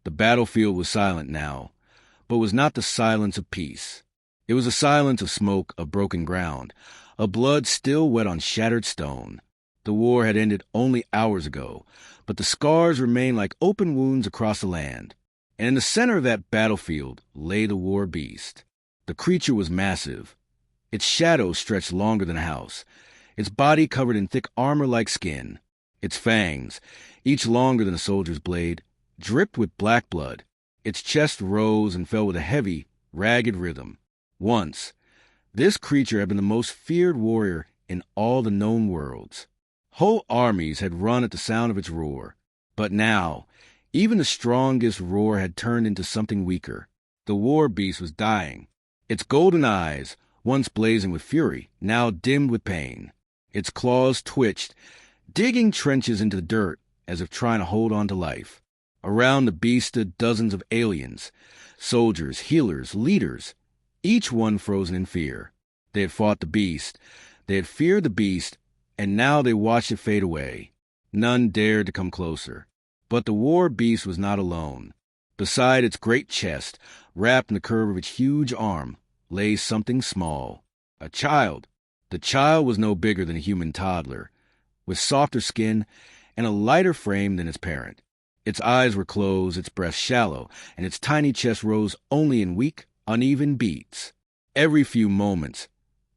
The battlefield was silent now, but was not the silence of peace. It was a silence of smoke, of broken ground, of blood still wet on shattered stone. The war had ended only hours ago, but the scars remained like open wounds across the land. And in the center of that battlefield lay the war beast. The creature was massive. Its shadow stretched longer than a house, its body covered in thick armor-like skin. Its fangs, each longer than a soldier's blade, dripped with black blood. Its chest rose and fell with a heavy, ragged rhythm. Once, this creature had been the most feared warrior in all the known worlds. Whole armies had run at the sound of its roar. But now, even the strongest roar had turned into something weaker. The war beast was dying. Its golden eyes, once blazing with fury, now dimmed with pain. Its claws twitched, digging trenches into the dirt as if trying to hold on to life. Around the beast stood dozens of aliens, soldiers, healers, leaders, each one frozen in fear. They had fought the beast, they had feared the beast, and now they watched it fade away. None dared to come closer. But the war beast was not alone. Beside its great chest, wrapped in the curve of its huge arm, lay something small. A child. The child was no bigger than a human toddler, with softer skin and a lighter frame than its parent. Its eyes were closed, its breast shallow, and its tiny chest rose only in weak, uneven beats. Every few moments,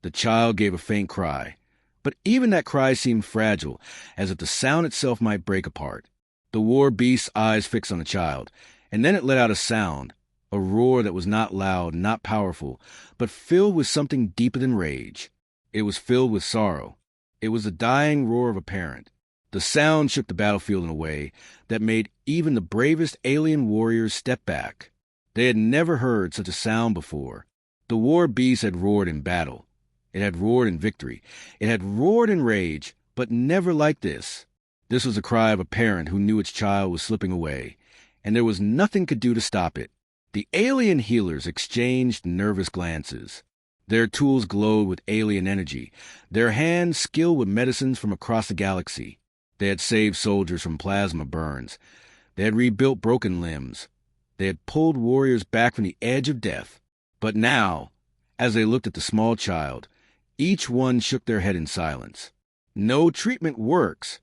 the child gave a faint cry, but even that cry seemed fragile, as if the sound itself might break apart. The war beast's eyes fixed on the child, and then it let out a sound, a roar that was not loud, not powerful, but filled with something deeper than rage. It was filled with sorrow. It was the dying roar of a parent. The sound shook the battlefield in a way that made even the bravest alien warriors step back. They had never heard such a sound before. The war beast had roared in battle. It had roared in victory. It had roared in rage, but never like this. This was the cry of a parent who knew its child was slipping away, and there was nothing could do to stop it. The alien healers exchanged nervous glances. Their tools glowed with alien energy, their hands skilled with medicines from across the galaxy. They had saved soldiers from plasma burns. They had rebuilt broken limbs. They had pulled warriors back from the edge of death. But now, as they looked at the small child, each one shook their head in silence. "No treatment works,"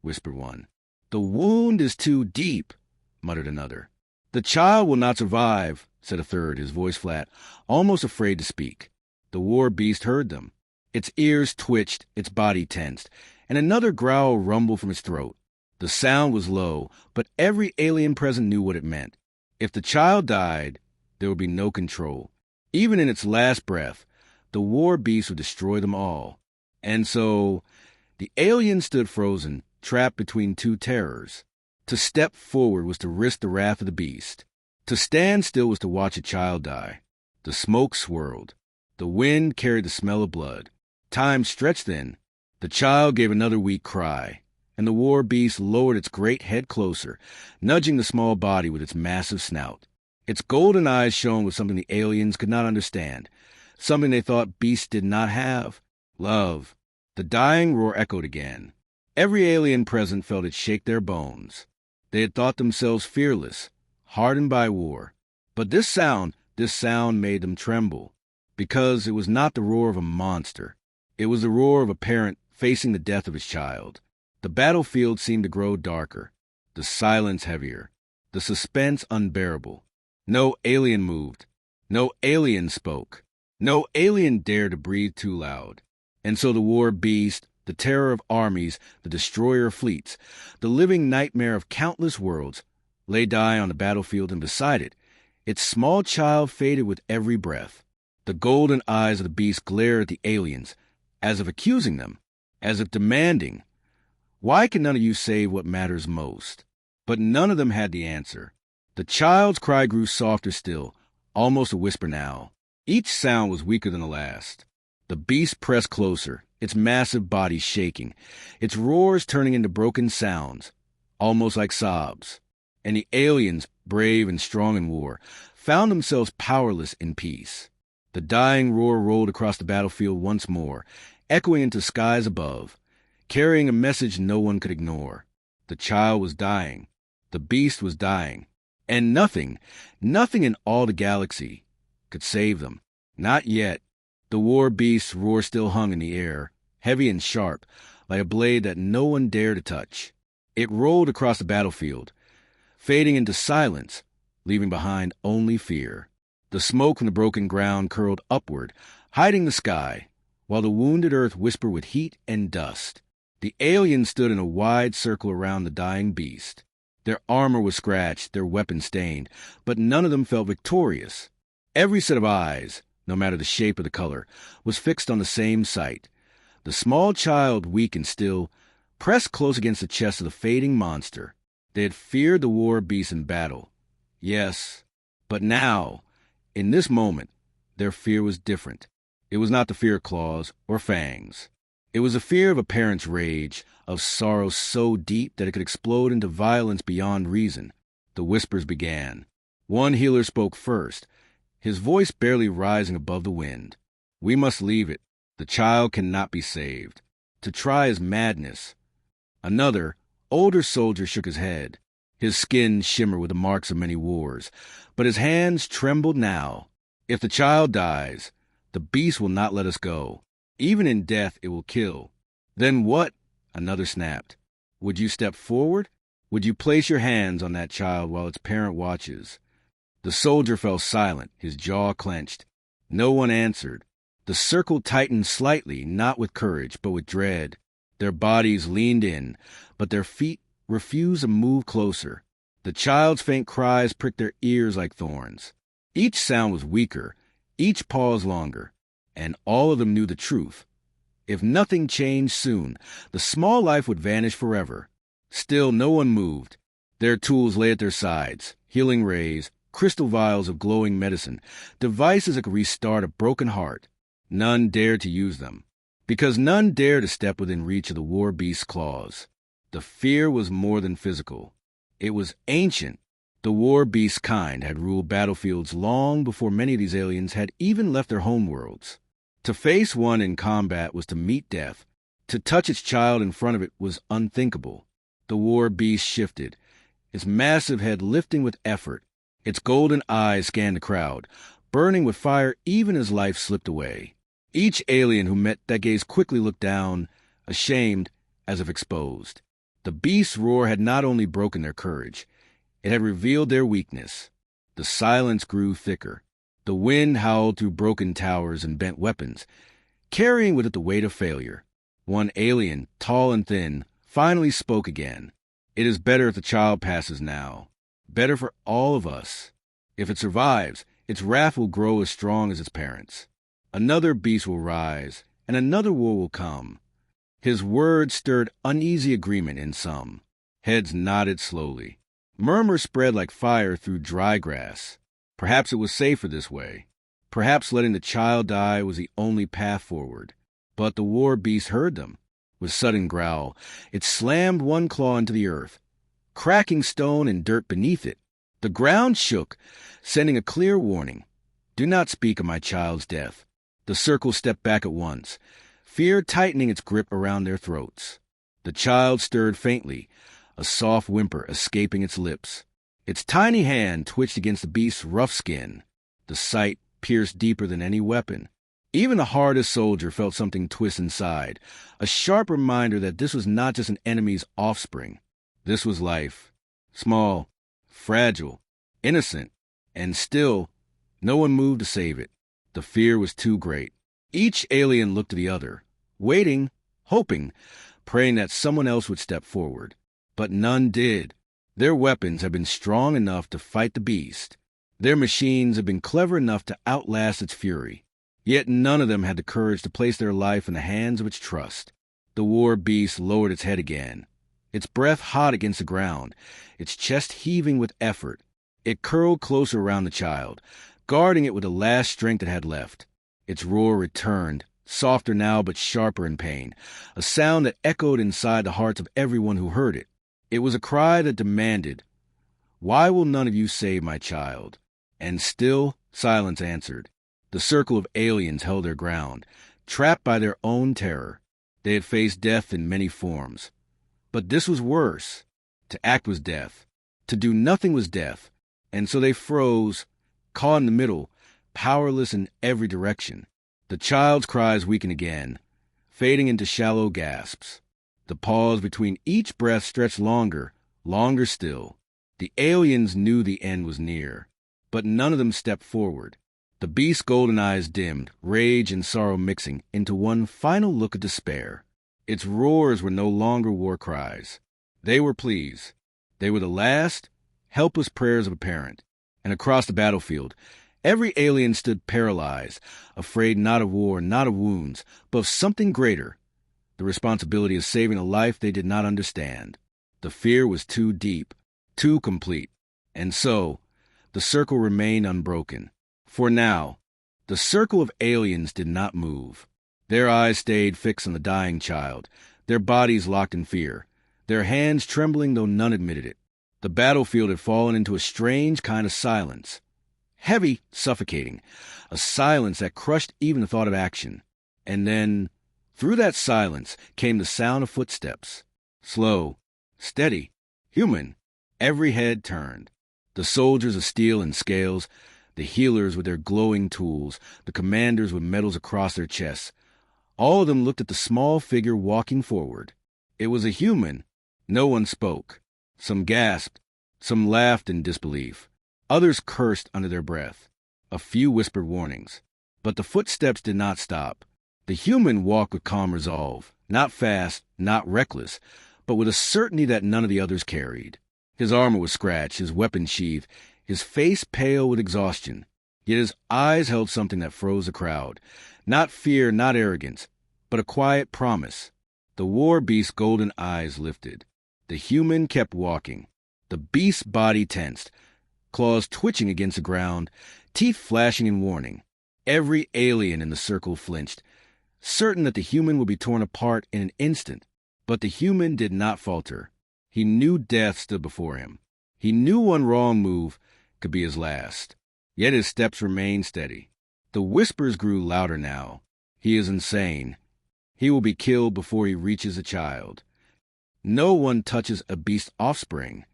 whispered one. "The wound is too deep," muttered another. "The child will not survive," said a third, his voice flat, almost afraid to speak. The war beast heard them. Its ears twitched, its body tensed, and another growl rumbled from its throat. The sound was low, but every alien present knew what it meant. If the child died, there would be no control. Even in its last breath, the war beast would destroy them all. And so, the alien stood frozen, trapped between two terrors. To step forward was to risk the wrath of the beast. To stand still was to watch a child die. The smoke swirled. The wind carried the smell of blood. Time stretched then. The child gave another weak cry, and the war beast lowered its great head closer, nudging the small body with its massive snout. Its golden eyes shone with something the aliens could not understand, something they thought beasts did not have: love. The dying roar echoed again. Every alien present felt it shake their bones. They had thought themselves fearless, hardened by war. But this sound made them tremble, because it was not the roar of a monster. It was the roar of a parent facing the death of his child. The battlefield seemed to grow darker, the silence heavier, the suspense unbearable. No alien moved. No alien spoke. No alien dared to breathe too loud. And so the war beast, the terror of armies, the destroyer of fleets, the living nightmare of countless worlds, lay dying on the battlefield, and beside it, its small child faded with every breath. The golden eyes of the beast glared at the aliens, as if accusing them, as if demanding, "Why can none of you say what matters most?" But none of them had the answer. The child's cry grew softer still, almost a whisper now. Each sound was weaker than the last. The beast pressed closer, its massive body shaking, its roars turning into broken sounds, almost like sobs. And the aliens, brave and strong in war, found themselves powerless in peace. The dying roar rolled across the battlefield once more, echoing into skies above, carrying a message no one could ignore. The child was dying. The beast was dying. And nothing in all the galaxy could save them. Not yet. The war beast's roar still hung in the air, heavy and sharp, like a blade that no one dared to touch. It rolled across the battlefield, fading into silence, leaving behind only fear. The smoke from the broken ground curled upward, hiding the sky, while the wounded earth whispered with heat and dust. The aliens stood in a wide circle around the dying beast. Their armor was scratched, their weapons stained, but none of them felt victorious. Every set of eyes, no matter the shape or the color, was fixed on the same sight. The small child, weak and still, pressed close against the chest of the fading monster. They had feared the war beast in battle. Yes, but now, in this moment, their fear was different. It was not the fear of claws or fangs. It was the fear of a parent's rage, of sorrow so deep that it could explode into violence beyond reason. The whispers began. One healer spoke first, his voice barely rising above the wind. "We must leave it. The child cannot be saved. To try is madness." Another, older soldier shook his head. His skin shimmered with the marks of many wars, but his hands trembled now. "If the child dies, the beast will not let us go. Even in death it will kill." "Then what?" Another snapped. "Would you step forward? Would you place your hands on that child while its parent watches?" The soldier fell silent, his jaw clenched. No one answered. The circle tightened slightly, not with courage, but with dread. Their bodies leaned in, but their feet refused to move closer. The child's faint cries pricked their ears like thorns. Each sound was weaker, each pause longer, and all of them knew the truth. If nothing changed soon, the small life would vanish forever. Still, no one moved. Their tools lay at their sides, healing rays, crystal vials of glowing medicine, devices that could restart a broken heart. None dared to use them, because none dared to step within reach of the war beast's claws. The fear was more than physical. It was ancient. The war beast's kind had ruled battlefields long before many of these aliens had even left their homeworlds. To face one in combat was to meet death. To touch its child in front of it was unthinkable. The war beast shifted, its massive head lifting with effort. Its golden eyes scanned the crowd, burning with fire even as life slipped away. Each alien who met that gaze quickly looked down, ashamed, as if exposed. The beast's roar had not only broken their courage, it had revealed their weakness. The silence grew thicker. The wind howled through broken towers and bent weapons, carrying with it the weight of failure. One alien, tall and thin, finally spoke again. "It is better if the child passes now. Better for all of us. If it survives, its wrath will grow as strong as its parents. Another beast will rise, and another war will come." His words stirred uneasy agreement in some. Heads nodded slowly. Murmurs spread like fire through dry grass. Perhaps it was safer this way. Perhaps letting the child die was the only path forward. But the war beast heard them. With sudden growl, it slammed one claw into the earth, cracking stone and dirt beneath it. The ground shook, sending a clear warning. "Do not speak of my child's death." The circle stepped back at once, fear tightening its grip around their throats. The child stirred faintly, a soft whimper escaping its lips. Its tiny hand twitched against the beast's rough skin. The sight pierced deeper than any weapon. Even the hardest soldier felt something twist inside, a sharp reminder that this was not just an enemy's offspring. This was life. Small, fragile, innocent, and still, no one moved to save it. The fear was too great. Each alien looked to the other, waiting, hoping, praying that someone else would step forward. But none did. Their weapons had been strong enough to fight the beast. Their machines had been clever enough to outlast its fury. Yet none of them had the courage to place their life in the hands of its trust. The war beast lowered its head again, its breath hot against the ground, its chest heaving with effort. It curled closer around the child, guarding it with the last strength it had left. Its roar returned, softer now but sharper in pain, a sound that echoed inside the hearts of everyone who heard it. It was a cry that demanded, "Why will none of you save my child?" And still silence answered. The circle of aliens held their ground, trapped by their own terror. They had faced death in many forms. But this was worse. To act was death. To do nothing was death. And so they froze, caught in the middle, powerless in every direction. The child's cries weakened again, fading into shallow gasps. The pause between each breath stretched longer, longer still. The aliens knew the end was near, but none of them stepped forward. The beast's golden eyes dimmed, rage and sorrow mixing into one final look of despair. Its roars were no longer war cries. They were pleas. They were the last, helpless prayers of a parent. And across the battlefield, every alien stood paralyzed, afraid not of war, not of wounds, but of something greater, the responsibility of saving a life they did not understand. The fear was too deep, too complete. And so, the circle remained unbroken. For now, the circle of aliens did not move. Their eyes stayed fixed on the dying child, their bodies locked in fear, their hands trembling though none admitted it. The battlefield had fallen into a strange kind of silence. Heavy, suffocating, a silence that crushed even the thought of action. And then, through that silence, came the sound of footsteps. Slow, steady, human. Every head turned. The soldiers of steel and scales, the healers with their glowing tools, the commanders with medals across their chests. All of them looked at the small figure walking forward. It was a human. No one spoke. Some gasped. Some laughed in disbelief. Others cursed under their breath. A few whispered warnings. But the footsteps did not stop. The human walked with calm resolve, not fast, not reckless, but with a certainty that none of the others carried. His armor was scratched, his weapon sheathed, his face pale with exhaustion. Yet his eyes held something that froze the crowd. Not fear, not arrogance, but a quiet promise. The war beast's golden eyes lifted. The human kept walking. The beast's body tensed, claws twitching against the ground, teeth flashing in warning. Every alien in the circle flinched, certain that the human would be torn apart in an instant. But the human did not falter. He knew death stood before him. He knew one wrong move could be his last. Yet his steps remained steady. The whispers grew louder now. He is insane. He will be killed before he reaches a child. No one touches a beast's offspring.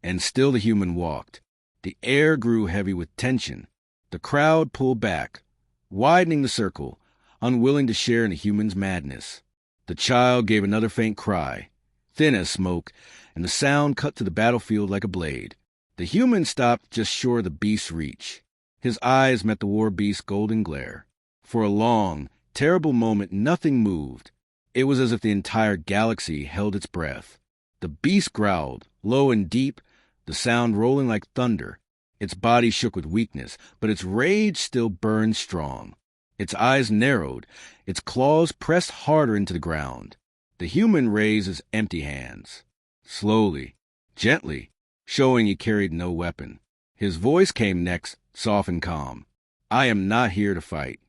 And still the human walked. The air grew heavy with tension. The crowd pulled back, widening the circle, unwilling to share in the human's madness. The child gave another faint cry, thin as smoke, and the sound cut to the battlefield like a blade. The human stopped just short of the beast's reach. His eyes met the war beast's golden glare. For a long, terrible moment, nothing moved. It was as if the entire galaxy held its breath. The beast growled, low and deep, the sound rolling like thunder. Its body shook with weakness, but its rage still burned strong. Its eyes narrowed, its claws pressed harder into the ground. The human raised his empty hands. Slowly, gently, showing he carried no weapon. His voice came next, soft and calm. I am not here to fight.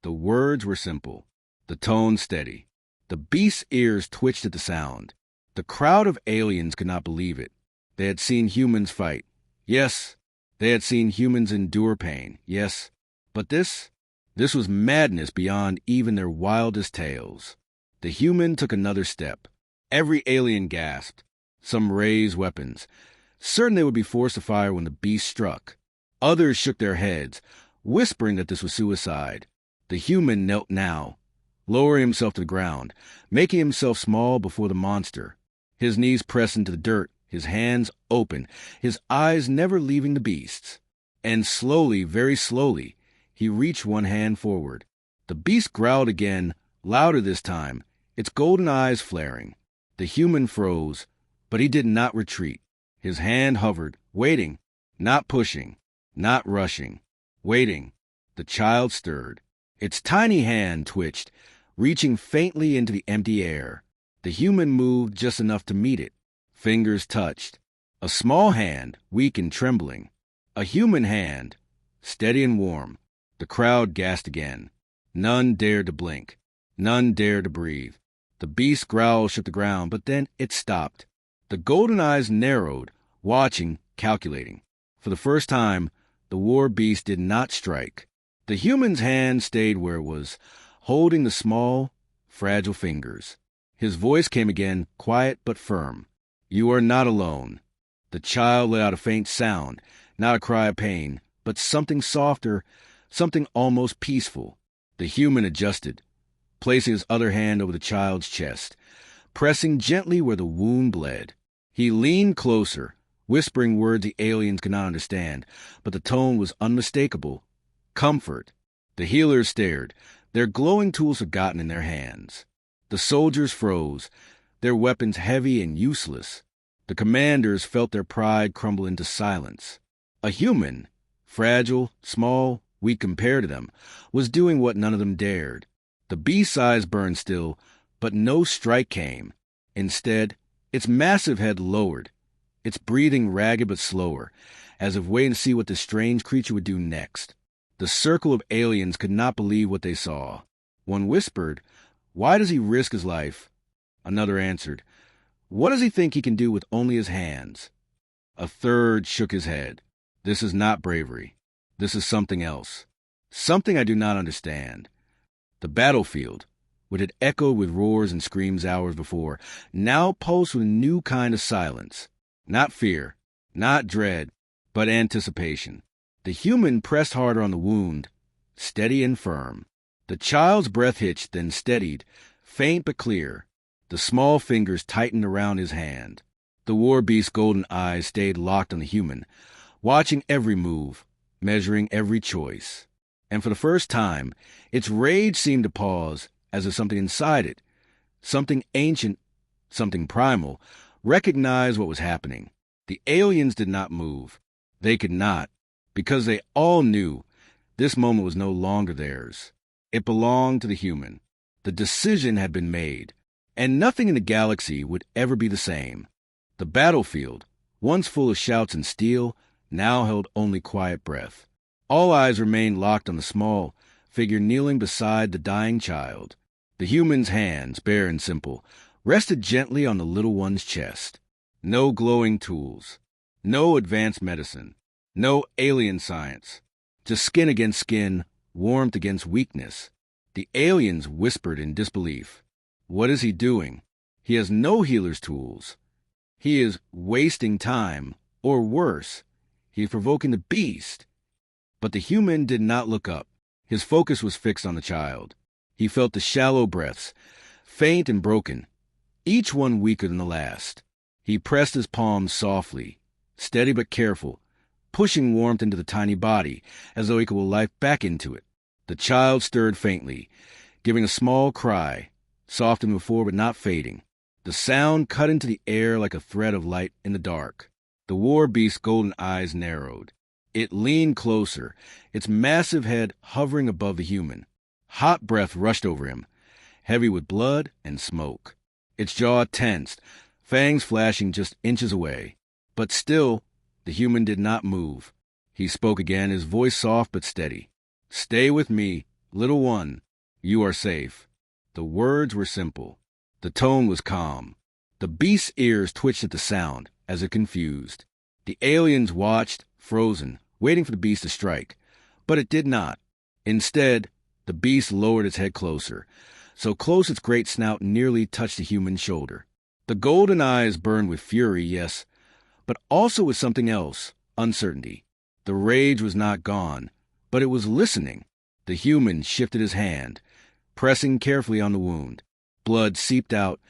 The words were simple, the tone steady. The beast's ears twitched at the sound. The crowd of aliens could not believe it. They had seen humans fight. Yes, they had seen humans endure pain. Yes, but this was madness beyond even their wildest tales. The human took another step. Every alien gasped. Some raised weapons, certain they would be forced to fire when the beast struck. Others shook their heads, whispering that this was suicide. The human knelt now, lowering himself to the ground, making himself small before the monster. His knees pressed into the dirt, his hands open, his eyes never leaving the beast's. And slowly, very slowly, he reached one hand forward. The beast growled again, louder this time, its golden eyes flaring. The human froze, but he did not retreat. His hand hovered, waiting, not pushing, not rushing, waiting. The child stirred. Its tiny hand twitched, reaching faintly into the empty air. The human moved just enough to meet it. Fingers touched. A small hand, weak and trembling. A human hand, steady and warm. The crowd gasped again. None dared to blink. None dared to breathe. The beast's growl shook the ground, but then it stopped. The golden eyes narrowed, watching, calculating. For the first time, the war beast did not strike. The human's hand stayed where it was, holding the small, fragile fingers. His voice came again, quiet but firm. You are not alone. The child let out a faint sound, Not a cry of pain, but something softer, something almost peaceful. The human adjusted, placing his other hand over the child's chest, pressing gently where the wound bled. He leaned closer, whispering words the aliens could not understand, but the tone was unmistakable. Comfort. The healers stared, their glowing tools forgotten in their hands. The soldiers froze, their weapons heavy and useless. The commanders felt their pride crumble into silence. A human, fragile, small, weak compared to them, was doing what none of them dared. The beast's eyes burned still, but no strike came. Instead, its massive head lowered, its breathing ragged but slower, as if waiting to see what this strange creature would do next. The circle of aliens could not believe what they saw. One whispered, "Why does he risk his life?" Another answered, "What does he think he can do with only his hands?" A third shook his head. "This is not bravery. This is something else. Something I do not understand." The battlefield, which had echoed with roars and screams hours before, now pulsed with a new kind of silence. Not fear, not dread, but anticipation. The human pressed harder on the wound, steady and firm. The child's breath hitched, then steadied, faint but clear. The small fingers tightened around his hand. The war beast's golden eyes stayed locked on the human, watching every move, measuring every choice. And for the first time, its rage seemed to pause, as if something inside it, something ancient, something primal, recognized what was happening. The aliens did not move. They could not, because they all knew this moment was no longer theirs. It belonged to the human. The decision had been made, and nothing in the galaxy would ever be the same. The battlefield, once full of shouts and steel, now held only quiet breath. All eyes remained locked on the small figure kneeling beside the dying child. The human's hands, bare and simple, rested gently on the little one's chest. No glowing tools, no advanced medicine, no alien science, just skin against skin, warmth against weakness. The aliens whispered in disbelief. What is he doing? He has no healer's tools. He is wasting time, or worse, he is provoking the beast. But the human did not look up. His focus was fixed on the child. He felt the shallow breaths, faint and broken, each one weaker than the last. He pressed his palms softly, steady but careful, pushing warmth into the tiny body as though he could will life back into it. The child stirred faintly, giving a small cry, softened before but not fading. The sound cut into the air like a thread of light in the dark. The war beast's golden eyes narrowed. It leaned closer, its massive head hovering above the human. Hot breath rushed over him, heavy with blood and smoke. Its jaw tensed, fangs flashing just inches away. But still, the human did not move. He spoke again, his voice soft but steady. "Stay with me, little one. You are safe." The words were simple. The tone was calm. The beast's ears twitched at the sound, as if confused. The aliens watched, frozen, waiting for the beast to strike. But it did not. Instead, the beast lowered its head closer, so close its great snout nearly touched the human's shoulder. The golden eyes burned with fury, yes, but also with something else, uncertainty. The rage was not gone, but it was listening. The human shifted his hand, pressing carefully on the wound. Blood seeped out,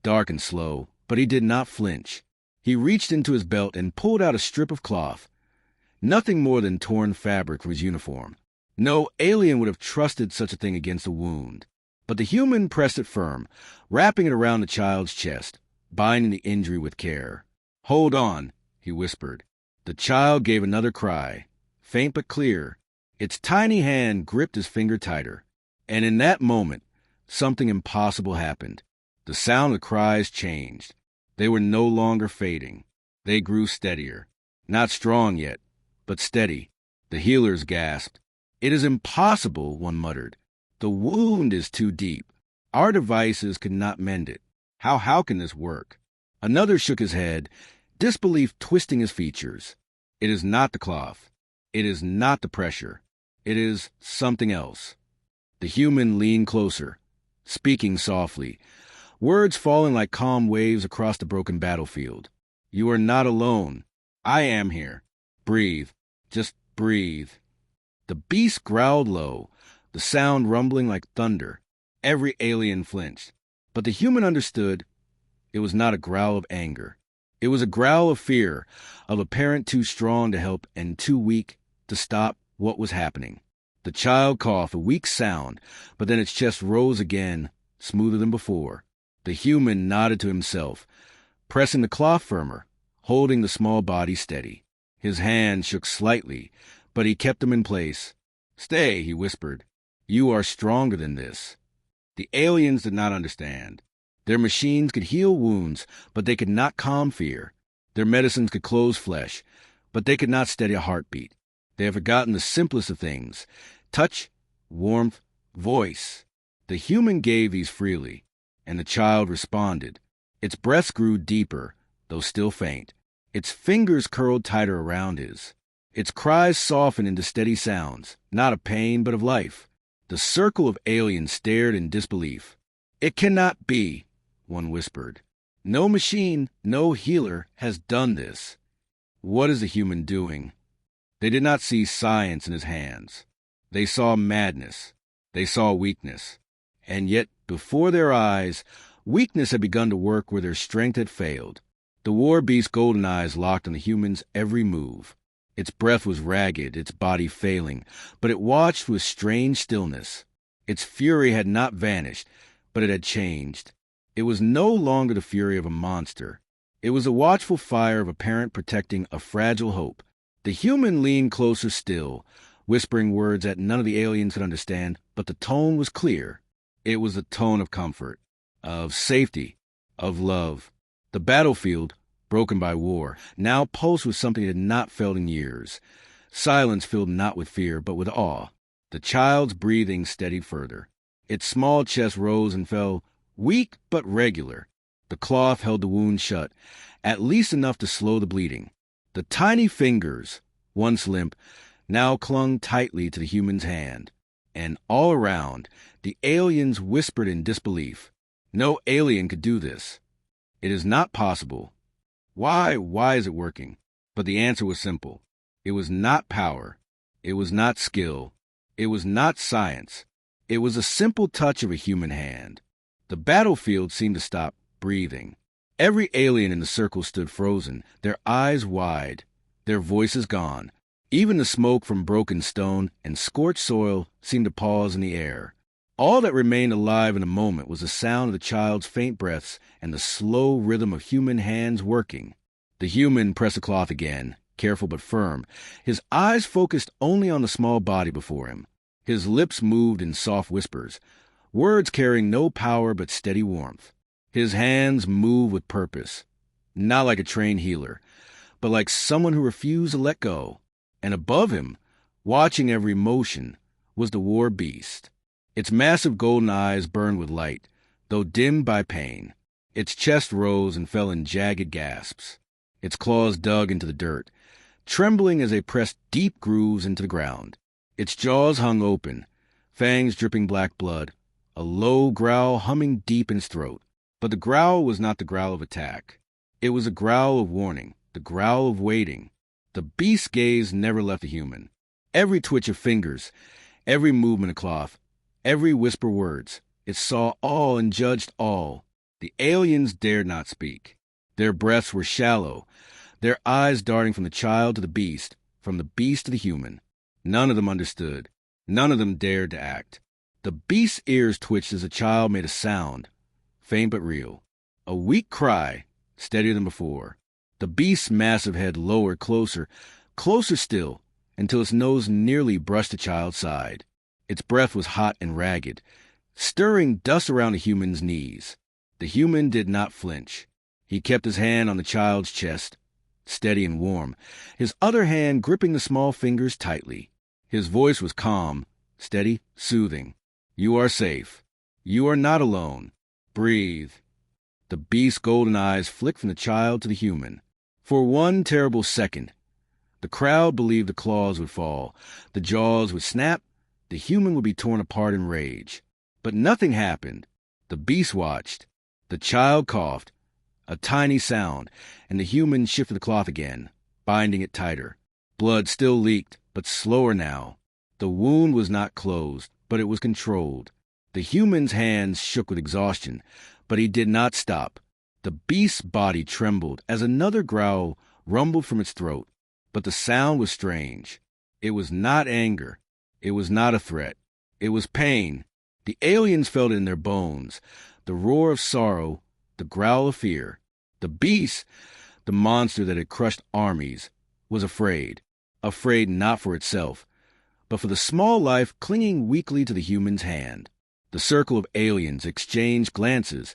dark and slow, but he did not flinch. He reached into his belt and pulled out a strip of cloth. Nothing more than torn fabric from his uniform. No alien would have trusted such a thing against a wound. But the human pressed it firm, wrapping it around the child's chest, binding the injury with care. "Hold on," he whispered. The child gave another cry, faint but clear. Its tiny hand gripped his finger tighter. And in that moment, something impossible happened. The sound of cries changed. They were no longer fading. They grew steadier. Not strong yet, but steady. The healers gasped. "It is impossible," one muttered. "The wound is too deep. Our devices could not mend it. How can this work?" Another shook his head, disbelief twisting his features. "It is not the cloth. It is not the pressure. It is something else." The human leaned closer, speaking softly, words falling like calm waves across the broken battlefield. "You are not alone. I am here. Breathe. Just breathe. The beast growled low, the sound rumbling like thunder. Every alien flinched. But the human understood. It was not a growl of anger. It was a growl of fear, of a parent too strong to help and too weak to stop what was happening. The child coughed, a weak sound, but then its chest rose again, smoother than before. The human nodded to himself, pressing the cloth firmer, holding the small body steady. His hands shook slightly, but he kept them in place. "Stay," he whispered. "You are stronger than this." The aliens did not understand. Their machines could heal wounds, but they could not calm fear. Their medicines could close flesh, but they could not steady a heartbeat. They had forgotten the simplest of things: touch, warmth, voice. The human gave these freely, and the child responded. Its breaths grew deeper, though still faint. Its fingers curled tighter around his. Its cries softened into steady sounds, not of pain but of life. The circle of aliens stared in disbelief. "It cannot be," one whispered. "No machine, no healer has done this." What is the human doing? They did not see science in his hands. They saw madness. They saw weakness. And yet, before their eyes, weakness had begun to work where their strength had failed. The war beast's golden eyes locked on the human's every move. Its breath was ragged, its body failing, but it watched with strange stillness. Its fury had not vanished, but it had changed. It was no longer the fury of a monster. It was the watchful fire of a parent protecting a fragile hope. The human leaned closer still, whispering words that none of the aliens could understand, but the tone was clear. It was the tone of comfort, of safety, of love. The battlefield, broken by war, now pulsed with something it had not felt in years. Silence filled not with fear, but with awe. The child's breathing steadied further. Its small chest rose and fell, weak but regular. The cloth held the wound shut, at least enough to slow the bleeding. The tiny fingers, once limp, now clung tightly to the human's hand. And all around, the aliens whispered in disbelief. No alien could do this. It is not possible. Why is it working? But the answer was simple. It was not power. It was not skill. It was not science. It was a simple touch of a human hand. The battlefield seemed to stop breathing. Every alien in the circle stood frozen, their eyes wide, their voices gone. Even the smoke from broken stone and scorched soil seemed to pause in the air. All that remained alive in a moment was the sound of the child's faint breaths and the slow rhythm of human hands working. The human pressed the cloth again, careful but firm, his eyes focused only on the small body before him. His lips moved in soft whispers, words carrying no power but steady warmth. His hands moved with purpose, not like a trained healer, but like someone who refused to let go. And above him, watching every motion, was the war beast. Its massive golden eyes burned with light, though dimmed by pain. Its chest rose and fell in jagged gasps. Its claws dug into the dirt, trembling as they pressed deep grooves into the ground. Its jaws hung open, fangs dripping black blood, a low growl humming deep in its throat. But the growl was not the growl of attack. It was a growl of warning, the growl of waiting. The beast's gaze never left the human. Every twitch of fingers, every movement of cloth, every whisper words, it saw all and judged all. The aliens dared not speak. Their breaths were shallow, their eyes darting from the child to the beast, from the beast to the human. None of them understood. None of them dared to act. The beast's ears twitched as the child made a sound, faint but real. A weak cry, steadier than before. The beast's massive head lowered closer, closer still, until its nose nearly brushed the child's side. Its breath was hot and ragged, stirring dust around the human's knees. The human did not flinch. He kept his hand on the child's chest, steady and warm, his other hand gripping the small fingers tightly. His voice was calm, steady, soothing. "You are safe. You are not alone. Breathe." The beast's golden eyes flicked from the child to the human. For one terrible second, the crowd believed the claws would fall, the jaws would snap, the human would be torn apart in rage. But nothing happened. The beast watched. The child coughed, a tiny sound, and the human shifted the cloth again, binding it tighter. Blood still leaked, but slower now. The wound was not closed, but it was controlled. The human's hands shook with exhaustion, but he did not stop. The beast's body trembled as another growl rumbled from its throat, but the sound was strange. It was not anger. It was not a threat. It was pain. The aliens felt it in their bones, the roar of sorrow, the growl of fear. The beast, the monster that had crushed armies, was afraid. Afraid not for itself, but for the small life clinging weakly to the human's hand. The circle of aliens exchanged glances,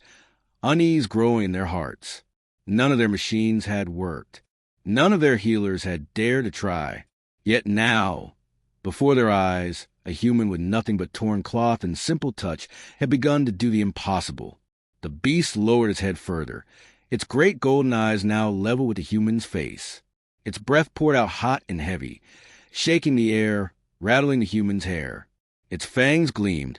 unease growing in their hearts. None of their machines had worked. None of their healers had dared to try. Yet now, before their eyes, a human with nothing but torn cloth and simple touch had begun to do the impossible. The beast lowered its head further, its great golden eyes now level with the human's face. Its breath poured out hot and heavy, shaking the air, rattling the human's hair. Its fangs gleamed,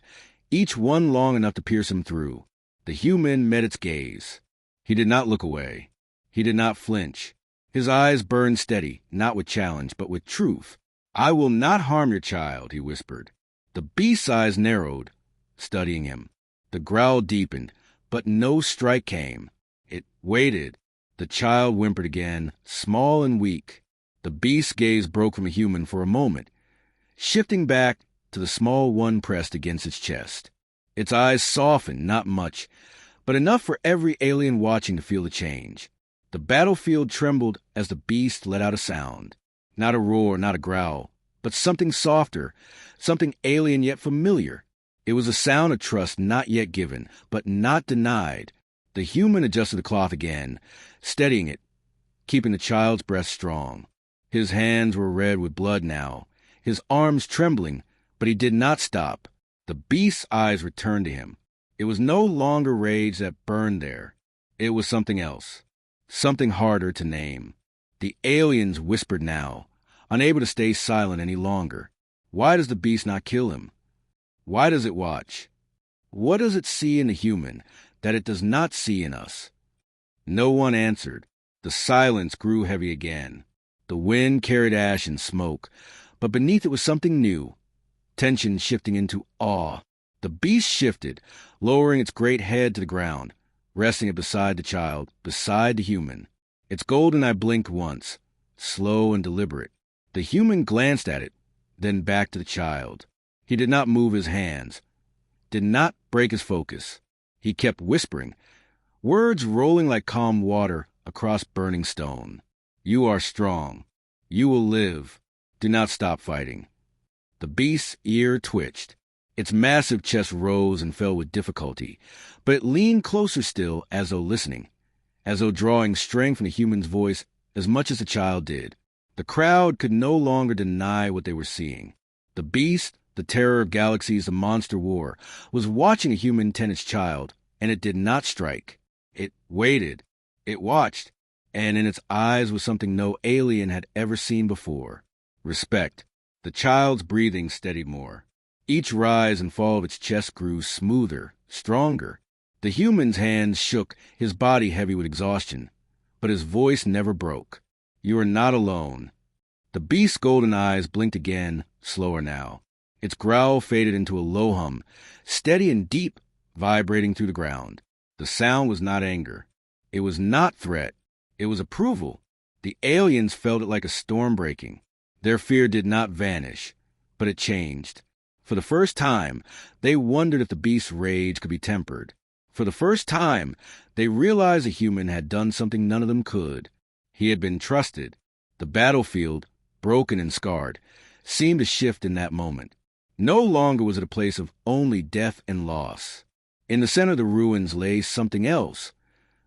each one long enough to pierce him through. The human met its gaze. He did not look away. He did not flinch. His eyes burned steady, not with challenge, but with truth. "I will not harm your child," he whispered. The beast's eyes narrowed, studying him. The growl deepened, but no strike came. It waited. The child whimpered again, small and weak. The beast's gaze broke from the human for a moment, shifting back to the small one pressed against its chest. Its eyes softened, not much, but enough for every alien watching to feel the change. The battlefield trembled as the beast let out a sound. Not a roar, not a growl, but something softer, something alien yet familiar. It was a sound of trust not yet given, but not denied. The human adjusted the cloth again, steadying it, keeping the child's breath strong. His hands were red with blood now, his arms trembling, but he did not stop. The beast's eyes returned to him. It was no longer rage that burned there. It was something else, something harder to name. The aliens whispered now, unable to stay silent any longer. Why does the beast not kill him? Why does it watch? What does it see in the human that it does not see in us? No one answered. The silence grew heavy again. The wind carried ash and smoke, but beneath it was something new, tension shifting into awe. The beast shifted, lowering its great head to the ground, resting it beside the child, beside the human. Its golden eye blinked once, slow and deliberate. The human glanced at it, then back to the child. He did not move his hands, did not break his focus. He kept whispering, words rolling like calm water across burning stone. "You are strong. You will live. Do not stop fighting." The beast's ear twitched. Its massive chest rose and fell with difficulty, but it leaned closer still as though listening, as though drawing strength from the human's voice as much as the child did. The crowd could no longer deny what they were seeing. The beast, the terror of galaxies, the monster war, was watching a human tend its child, and it did not strike. It waited. It watched, and in its eyes was something no alien had ever seen before. Respect. The child's breathing steadied more. Each rise and fall of its chest grew smoother, stronger. The human's hands shook, his body heavy with exhaustion, but his voice never broke. "You are not alone." The beast's golden eyes blinked again, slower now. Its growl faded into a low hum, steady and deep, vibrating through the ground. The sound was not anger. It was not threat. It was approval. The aliens felt it like a storm breaking. Their fear did not vanish, but it changed. For the first time, they wondered if the beast's rage could be tempered. For the first time, they realized a human had done something none of them could. He had been trusted. The battlefield, broken and scarred, seemed to shift in that moment. No longer was it a place of only death and loss. In the center of the ruins lay something else,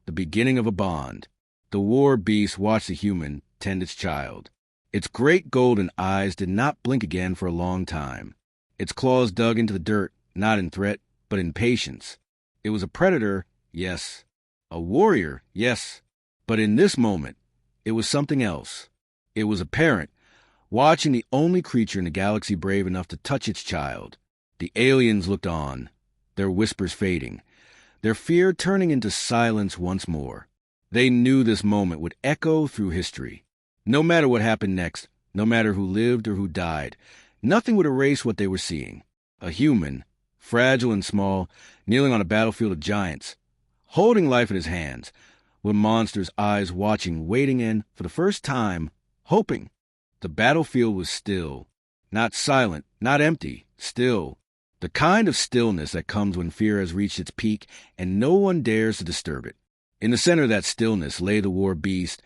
the beginning of a bond. The war beast watched the human tend its child. Its great golden eyes did not blink again for a long time. Its claws dug into the dirt, not in threat, but in patience. It was a predator, yes. A warrior, yes. But in this moment, it was something else. It was a parent, watching the only creature in the galaxy brave enough to touch its child. The aliens looked on, their whispers fading, their fear turning into silence once more. They knew this moment would echo through history. No matter what happened next, no matter who lived or who died. Nothing would erase what they were seeing. A human, fragile and small, kneeling on a battlefield of giants, holding life in his hands, with monsters' eyes watching, waiting in, for the first time, hoping. The battlefield was still. Not silent, not empty, still. The kind of stillness that comes when fear has reached its peak and no one dares to disturb it. In the center of that stillness lay the war beast,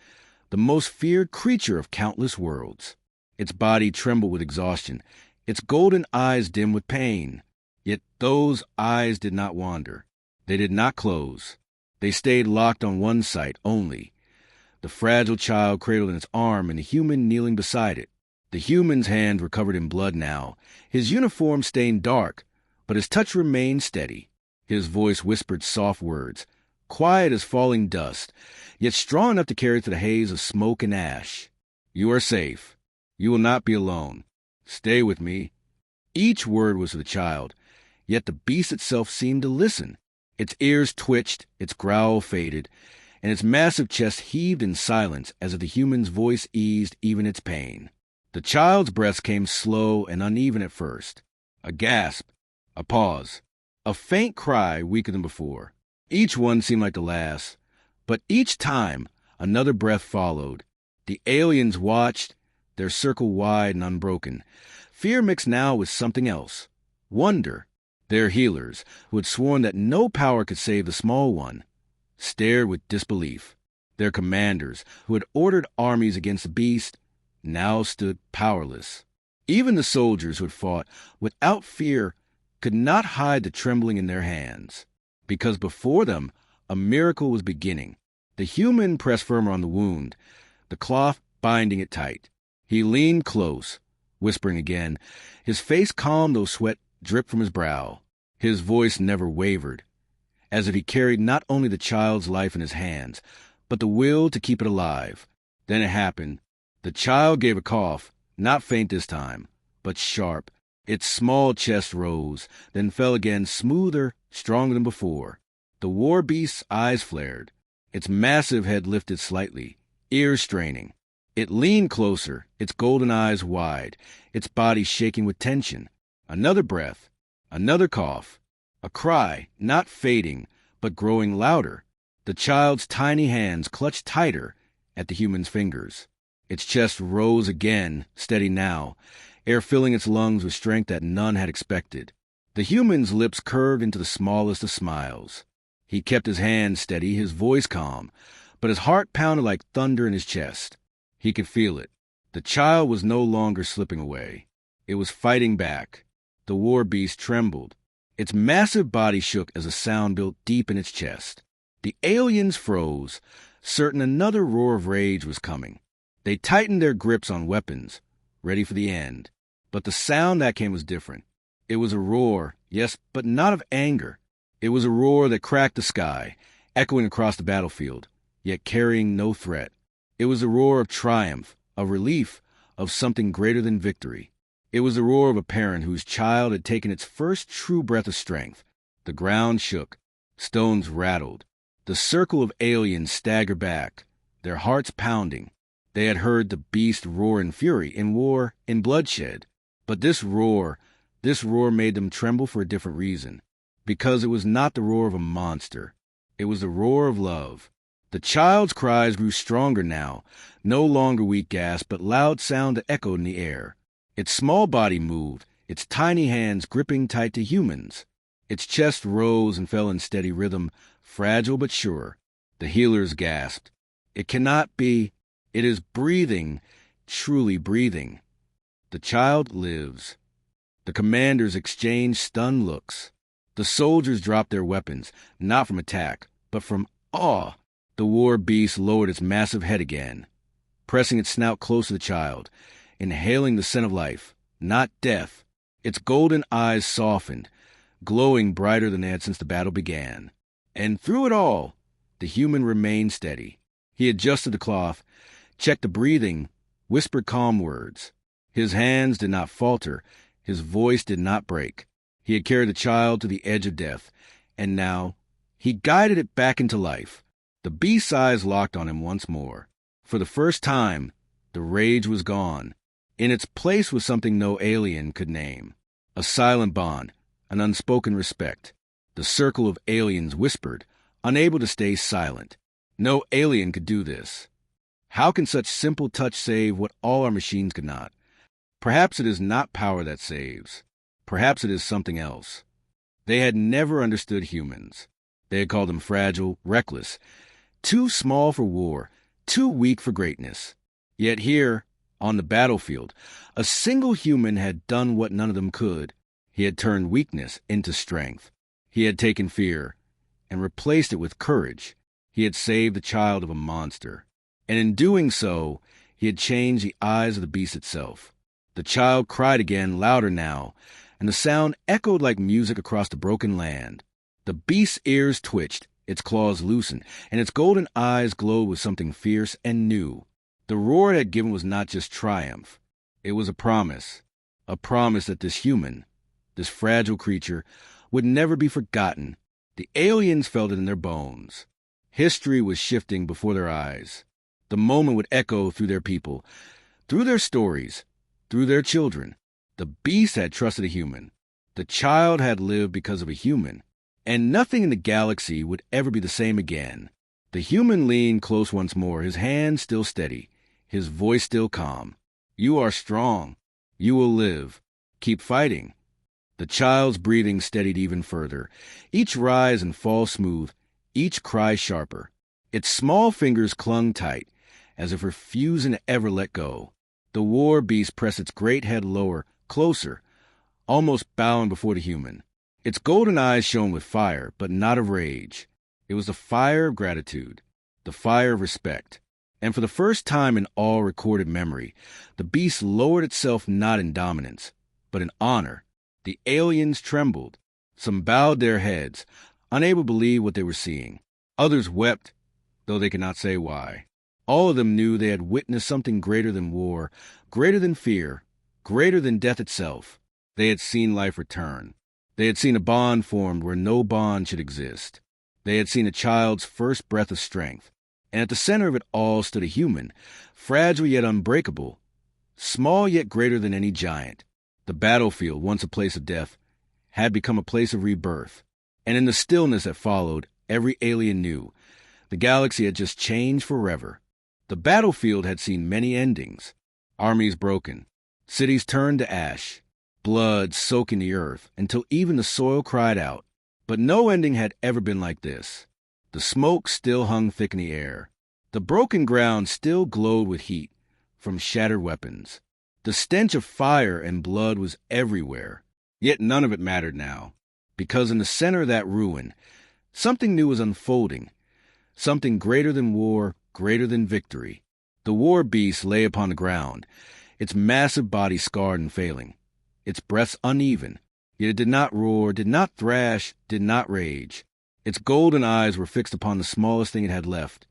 the most feared creature of countless worlds. Its body trembled with exhaustion, its golden eyes dim with pain. Yet those eyes did not wander. They did not close. They stayed locked on one sight only. The fragile child cradled in its arm and the human kneeling beside it. The human's hands were covered in blood now, his uniform stained dark, but his touch remained steady. His voice whispered soft words, quiet as falling dust, yet strong enough to carry through the haze of smoke and ash. You are safe. You will not be alone. Stay with me. Each word was to the child, yet the beast itself seemed to listen. Its ears twitched, its growl faded, and its massive chest heaved in silence as if the human's voice eased even its pain. The child's breath came slow and uneven at first. A gasp, a pause, a faint cry weaker than before. Each one seemed like the last, but each time another breath followed. The aliens watched, their circle wide and unbroken. Fear mixed now with something else. Wonder. Their healers, who had sworn that no power could save the small one, stared with disbelief. Their commanders, who had ordered armies against the beast, now stood powerless. Even the soldiers who had fought without fear could not hide the trembling in their hands, because before them a miracle was beginning. The human pressed firmer on the wound, the cloth binding it tight. He leaned close, whispering again, his face calm though sweat dripped from his brow. His voice never wavered, as if he carried not only the child's life in his hands, but the will to keep it alive. Then it happened. The child gave a cough, not faint this time, but sharp. Its small chest rose, then fell again, smoother, stronger than before. The war beast's eyes flared, its massive head lifted slightly, ears straining. It leaned closer, its golden eyes wide, its body shaking with tension. Another breath, another cough, a cry, not fading, but growing louder. The child's tiny hands clutched tighter at the human's fingers. Its chest rose again, steady now, air filling its lungs with strength that none had expected. The human's lips curved into the smallest of smiles. He kept his hands steady, his voice calm, but his heart pounded like thunder in his chest. He could feel it. The child was no longer slipping away. It was fighting back. The war beast trembled. Its massive body shook as a sound built deep in its chest. The aliens froze, certain another roar of rage was coming. They tightened their grips on weapons, ready for the end. But the sound that came was different. It was a roar, yes, but not of anger. It was a roar that cracked the sky, echoing across the battlefield, yet carrying no threat. It was a roar of triumph, of relief, of something greater than victory. It was the roar of a parent whose child had taken its first true breath of strength. The ground shook. Stones rattled. The circle of aliens staggered back, their hearts pounding. They had heard the beast roar in fury, in war, in bloodshed. But this roar made them tremble for a different reason. Because it was not the roar of a monster. It was the roar of love. The child's cries grew stronger now, no longer weak gasps, but loud sound that echoed in the air. Its small body moved, its tiny hands gripping tight to humans. Its chest rose and fell in steady rhythm, fragile but sure. The healers gasped. It cannot be. It is breathing, truly breathing. The child lives. The commanders exchanged stunned looks. The soldiers dropped their weapons, not from attack, but from awe. The war beast lowered its massive head again, pressing its snout close to the child, inhaling the scent of life, not death. Its golden eyes softened, glowing brighter than they had since the battle began. And through it all, the human remained steady. He adjusted the cloth, checked the breathing, whispered calm words. His hands did not falter, his voice did not break. He had carried the child to the edge of death, and now he guided it back into life. The beast's eyes locked on him once more. For the first time, the rage was gone. In its place was something no alien could name. A silent bond, an unspoken respect. The circle of aliens whispered, unable to stay silent. No alien could do this. How can such simple touch save what all our machines could not? Perhaps it is not power that saves. Perhaps it is something else. They had never understood humans. They had called them fragile, reckless, too small for war, too weak for greatness. Yet here, on the battlefield, a single human had done what none of them could. He had turned weakness into strength. He had taken fear and replaced it with courage. He had saved the child of a monster. And in doing so, he had changed the eyes of the beast itself. The child cried again, louder now, and the sound echoed like music across the broken land. The beast's ears twitched, its claws loosened, and its golden eyes glowed with something fierce and new. The roar it had given was not just triumph. It was a promise that this human, this fragile creature, would never be forgotten. The aliens felt it in their bones. History was shifting before their eyes. The moment would echo through their people, through their stories, through their children. The beast had trusted a human. The child had lived because of a human. And nothing in the galaxy would ever be the same again. The human leaned close once more, his hand still steady, his voice still calm. You are strong. You will live. Keep fighting. The child's breathing steadied even further, each rise and fall smooth, each cry sharper. Its small fingers clung tight, as if refusing to ever let go. The war beast pressed its great head lower, closer, almost bowing before the human. Its golden eyes shone with fire, but not of rage. It was the fire of gratitude, the fire of respect. And for the first time in all recorded memory, the beast lowered itself not in dominance, but in honor. The aliens trembled. Some bowed their heads, unable to believe what they were seeing. Others wept, though they could not say why. All of them knew they had witnessed something greater than war, greater than fear, greater than death itself. They had seen life return. They had seen a bond formed where no bond should exist. They had seen a child's first breath of strength. And at the center of it all stood a human, fragile yet unbreakable, small yet greater than any giant. The battlefield, once a place of death, had become a place of rebirth. And in the stillness that followed, every alien knew the galaxy had just changed forever. The battlefield had seen many endings. Armies broken, cities turned to ash, blood soaking the earth until even the soil cried out. But no ending had ever been like this. The smoke still hung thick in the air. The broken ground still glowed with heat from shattered weapons. The stench of fire and blood was everywhere. Yet none of it mattered now, because in the center of that ruin, something new was unfolding, something greater than war, greater than victory. The war beast lay upon the ground, its massive body scarred and failing, its breaths uneven. Yet it did not roar, did not thrash, did not rage. Its golden eyes were fixed upon the smallest thing it had left,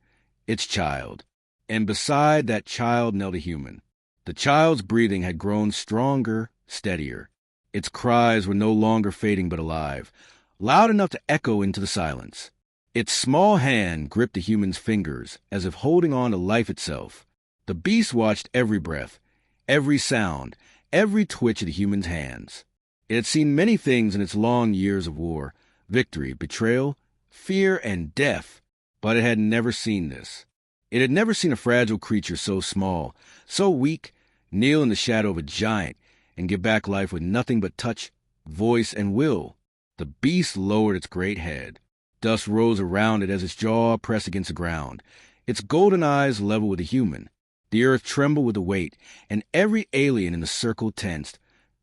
its child. And beside that child knelt a human. The child's breathing had grown stronger, steadier. Its cries were no longer fading but alive, loud enough to echo into the silence. Its small hand gripped the human's fingers as if holding on to life itself. The beast watched every breath, every sound, every twitch of the human's hands. It had seen many things in its long years of war, victory, betrayal, fear, and death, but it had never seen this. It had never seen a fragile creature so small, so weak, kneel in the shadow of a giant and give back life with nothing but touch, voice, and will. The beast lowered its great head. Dust rose around it as its jaw pressed against the ground, its golden eyes level with the human. The earth trembled with the weight, and every alien in the circle tensed,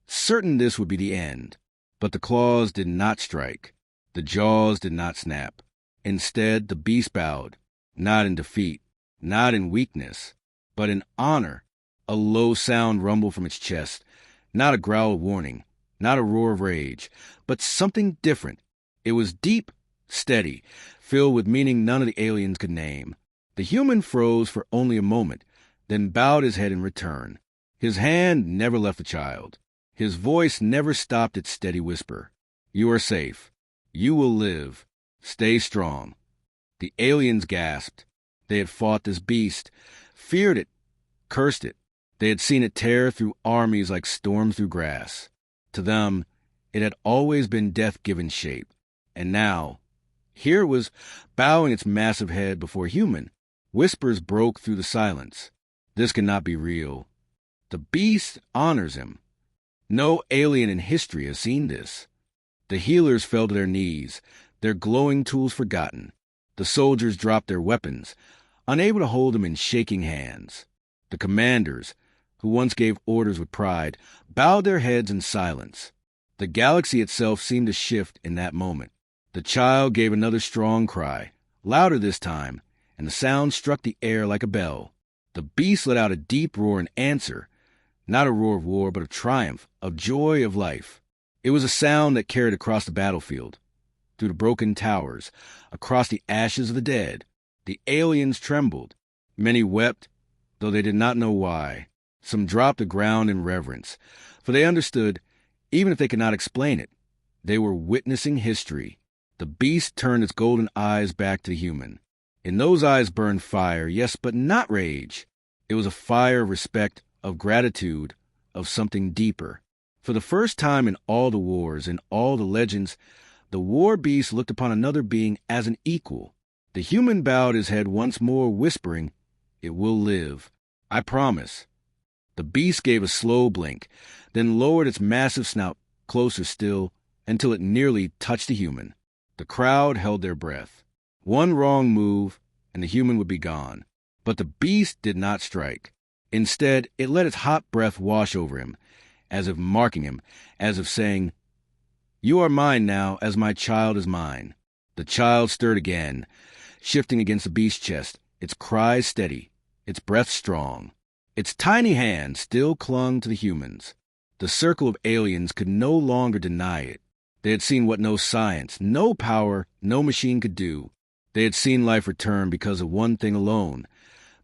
certain this would be the end. But the claws did not strike. The jaws did not snap. Instead, the beast bowed, not in defeat, not in weakness, but in honor. A low sound rumbled from its chest, not a growl of warning, not a roar of rage, but something different. It was deep, steady, filled with meaning none of the aliens could name. The human froze for only a moment, then bowed his head in return. His hand never left the child. His voice never stopped its steady whisper. You are safe. You will live. Stay strong. The aliens gasped. They had fought this beast, feared it, cursed it. They had seen it tear through armies like storm through grass. To them, it had always been death given shape. And now, here it was bowing its massive head before human. Whispers broke through the silence. This cannot be real. The beast honors him. No alien in history has seen this. The healers fell to their knees, their glowing tools forgotten. The soldiers dropped their weapons, unable to hold them in shaking hands. The commanders, who once gave orders with pride, bowed their heads in silence. The galaxy itself seemed to shift in that moment. The child gave another strong cry, louder this time, and the sound struck the air like a bell. The beast let out a deep roar in answer, not a roar of war, but of triumph, of joy, of life. It was a sound that carried across the battlefield, through the broken towers, across the ashes of the dead. The aliens trembled. Many wept, though they did not know why. Some dropped the ground in reverence, for they understood, even if they could not explain it, they were witnessing history. The beast turned its golden eyes back to the human. In those eyes burned fire, yes, but not rage. It was a fire of respect, of gratitude, of something deeper. For the first time in all the wars, in all the legends, the war beast looked upon another being as an equal. The human bowed his head once more, whispering, "It will live. I promise." The beast gave a slow blink, then lowered its massive snout closer still until it nearly touched the human. The crowd held their breath. One wrong move, and the human would be gone. But the beast did not strike. Instead, it let its hot breath wash over him, as if marking him, as if saying, "You are mine now, as my child is mine." The child stirred again, shifting against the beast's chest, its cries steady, its breath strong. Its tiny hand still clung to the human's. The circle of aliens could no longer deny it. They had seen what no science, no power, no machine could do. They had seen life return because of one thing alone,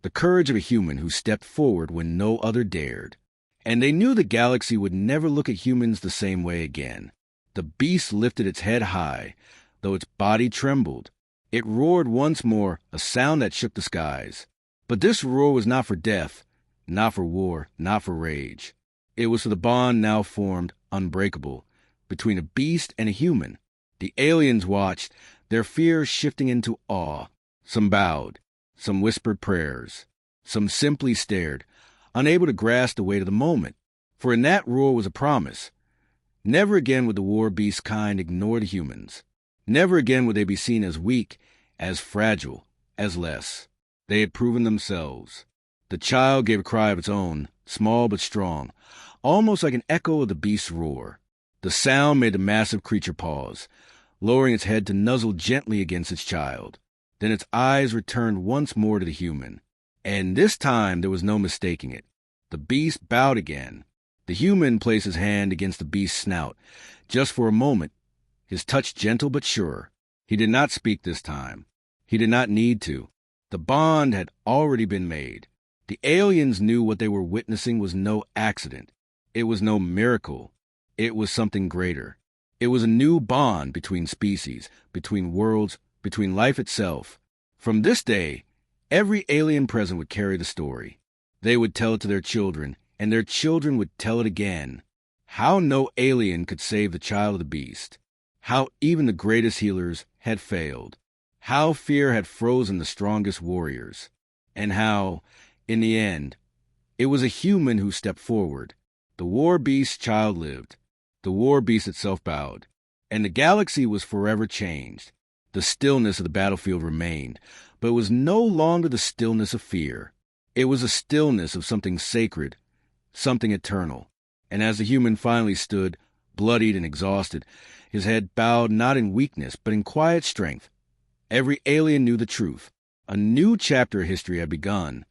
the courage of a human who stepped forward when no other dared. And they knew the galaxy would never look at humans the same way again. The beast lifted its head high, though its body trembled. It roared once more, a sound that shook the skies. But this roar was not for death, not for war, not for rage. It was for the bond now formed, unbreakable, between a beast and a human. The aliens watched, their fear shifting into awe. Some bowed, some whispered prayers, some simply stared, unable to grasp the weight of the moment. For in that roar was a promise. Never again would the war beast kind ignore the humans. Never again would they be seen as weak, as fragile, as less. They had proven themselves. The child gave a cry of its own, small but strong, almost like an echo of the beast's roar. The sound made the massive creature pause, lowering its head to nuzzle gently against its child. Then its eyes returned once more to the human. And this time there was no mistaking it. The beast bowed again. The human placed his hand against the beast's snout, just for a moment, his touch gentle but sure. He did not speak this time. He did not need to. The bond had already been made. The aliens knew what they were witnessing was no accident. It was no miracle. It was something greater. It was a new bond between species, between worlds, between life itself. From this day, every alien present would carry the story. They would tell it to their children, and their children would tell it again. How no alien could save the child of the beast. How even the greatest healers had failed. How fear had frozen the strongest warriors. And how, in the end, it was a human who stepped forward. The war beast's child lived. The war beast itself bowed. And the galaxy was forever changed. The stillness of the battlefield remained, but it was no longer the stillness of fear. It was a stillness of something sacred, something eternal. And as the human finally stood, bloodied and exhausted, his head bowed not in weakness, but in quiet strength, every alien knew the truth. A new chapter of history had begun.